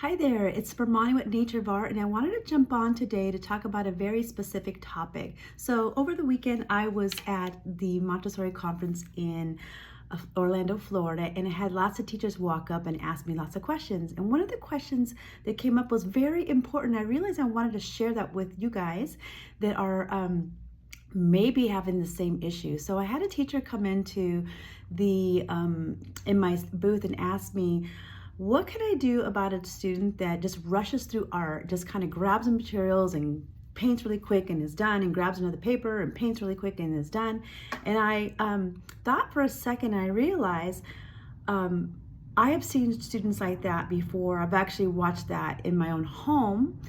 Hi there, it's Spramani with Nature of Art, and I wanted to jump on today to talk about a very specific topic. So over the weekend, I was at the Montessori conference in Orlando, Florida, and I had lots of teachers walk up and ask me lots of questions. And one of the questions that came up was very important. I realized I wanted to share that with you guys that are maybe having the same issue. So I had a teacher come into the in my booth and ask me, what can I do about a student that just rushes through art, just kind of grabs the materials and paints really quick and is done, and grabs another paper and paints really quick and is done? And I thought for a second, I realized I have seen students like that before. I've actually watched that in my own home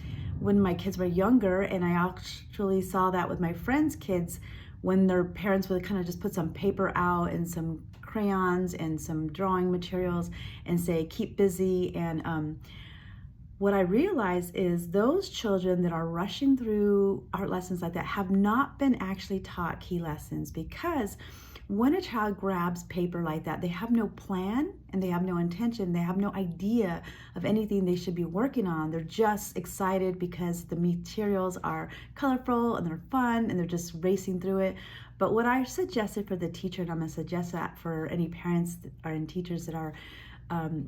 when my kids were younger, and I actually saw that with my friends' kids when their parents would kind of just put some paper out and some crayons and some drawing materials and say, keep busy. And what I realize is those children that are rushing through art lessons like that have not been actually taught key lessons, because when a child grabs paper like that, they have no plan and they have no intention. They have no idea of anything they should be working on. They're just excited because the materials are colorful and they're fun and they're just racing through it. But what I suggested for the teacher, and I'm going to suggest that for any parents and teachers that are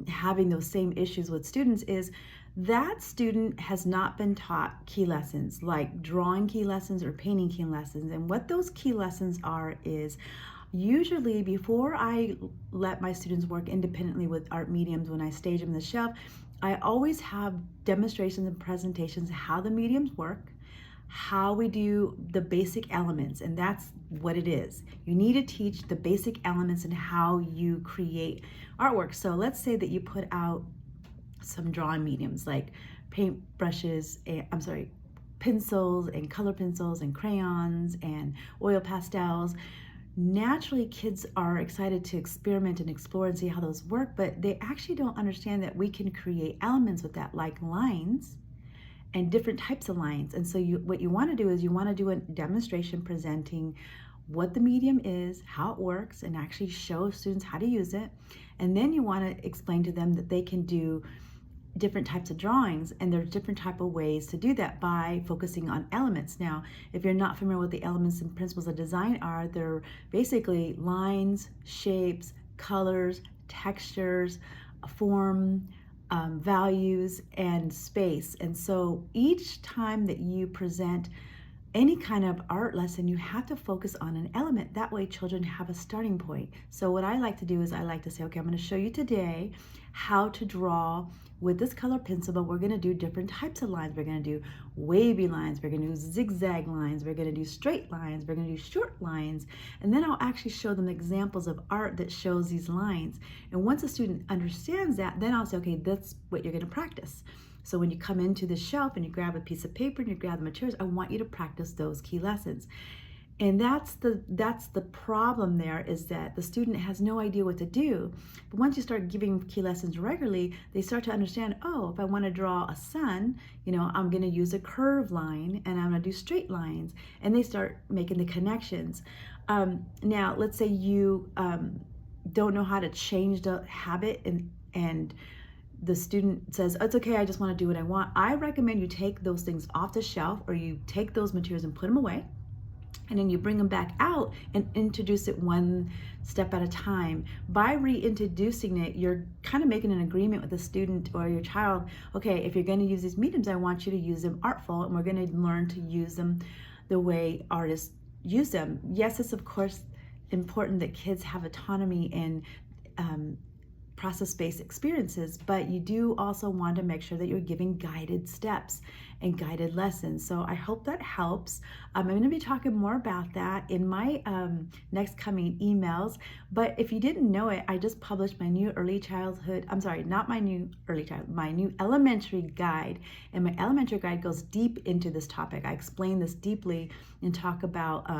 having those same issues with students, is that student has not been taught key lessons like drawing key lessons or painting key lessons. And what those key lessons are is, usually before I let my students work independently with art mediums, when I stage them on the shelf, I always have demonstrations and presentations of how the mediums work, how we do the basic elements, and that's what it is. You need to teach the basic elements and how you create artwork. So let's say that you put out some drawing mediums like paint brushes, pencils and color pencils and crayons and oil pastels. Naturally, kids are excited to experiment and explore and see how those work, but they actually don't understand that we can create elements with that, like lines and different types of lines. And so what you want to do is you want to do a demonstration presenting what the medium is, how it works, and actually show students how to use it. And then you want to explain to them that they can do different types of drawings, and there's different type of ways to do that by focusing on elements. Now, if you're not familiar with the elements and principles of design are, they're basically lines, shapes, colors, textures, form, values, and space. And so each time that you present any kind of art lesson, you have to focus on an element. That way children have a starting point. So what I like to do is I like to say, okay, I'm going to show you today how to draw with this color pencil, but we're going to do different types of lines. We're going to do wavy lines, we're going to do zigzag lines, we're going to do straight lines, we're going to do short lines, and then I'll actually show them examples of art that shows these lines. And once a student understands that, then I'll say, okay, that's what you're going to practice. So when you come into the shelf and you grab a piece of paper and you grab the materials, I want you to practice those key lessons. And that's the problem there, is that the student has no idea what to do. But once you start giving key lessons regularly, they start to understand, oh, if I want to draw a sun, I'm going to use a curved line and I'm going to do straight lines. And they start making the connections. Now, let's say you don't know how to change the habit, and the student says, it's okay, I just want to do what I want. I recommend you take those things off the shelf, or you take those materials and put them away, and then you bring them back out and introduce it one step at a time. By reintroducing it, you're kind of making an agreement with the student or your child. Okay, if you're going to use these mediums, I want you to use them artful, and we're going to learn to use them the way artists use them. Yes, it's of course important that kids have autonomy and process-based experiences, but you do also want to make sure that you're giving guided steps and guided lessons. So I hope that helps. I'm going to be talking more about that in my next coming emails. But if you didn't know it, I just published my new my new elementary guide. And my elementary guide goes deep into this topic. I explain this deeply and talk about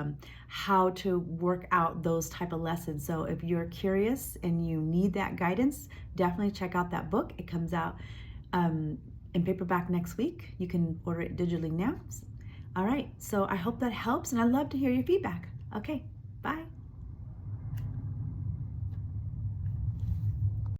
how to work out those type of lessons. So if you're curious and you need that guidance, definitely check out that book. It comes out in paperback next week. You can order it digitally now. All right, so I hope that helps, and I'd love to hear your feedback. Okay.